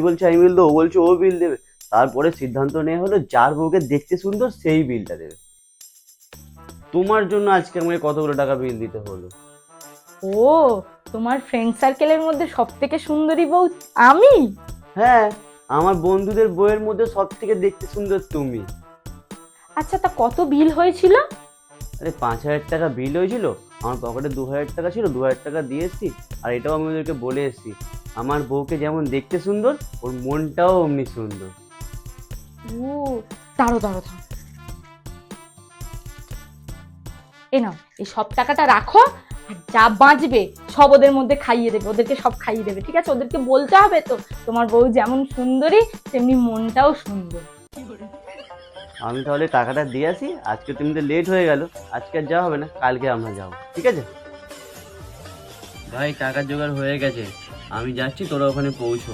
বলছে আমি বিল দেবো, ও বলছে ও বিল দেবে। তারপরে সিদ্ধান্ত নেওয়া হলো যার বউকে দেখতে সুন্দর সেই বিলটা দেবে। তোমার জন্য আজকে আমাকে কতগুলো টাকা বিল দিতে হলো। ও, তোমার ফ্রেন্ড সার্কেলের মধ্যে সব থেকে সুন্দরী বউ আমি? হ্যাঁ, আমার বন্ধুদের বউয়ের মধ্যে সব থেকে দেখতে সুন্দর তুমি। আচ্ছা, তা কত বিল হয়েছিল? আরে 5,000 টাকা বিল হয়েছিল। আমার পকেটে 2,000 টাকা ছিল, 2,000 টাকা দিয়ে এসছি। আর এটাও আমি ওদেরকে বলে এসছি, আমার বউকে যেমন দেখতে সুন্দর ওর মনটাও অমনি সুন্দর। ও, দাঁড়ো দাঁড়ো দাঁড়ো, এ নাও, এই সব টাকাটা রাখো। আর যা বাঁচবে সব ওদের মধ্যে খাইয়ে দেবে, ওদেরকে সব খাইয়ে দেবে, ঠিক আছে? ওদেরকে বলতে হবে তো তোমার বউ যেমন সুন্দরী তেমনি মনটাও সুন্দর। আমি তাহলে টাকাটা দিয়ে আসি, আজকে তুমি তো লেট হয়ে গেল। আজকে আর যাওয়া হবে না, কালকে আমরা যাবো, ঠিক আছে? ভাই টাকার জোগাড় হয়ে গেছে, আমি যাচ্ছি, তোরা ওখানে পৌঁছো।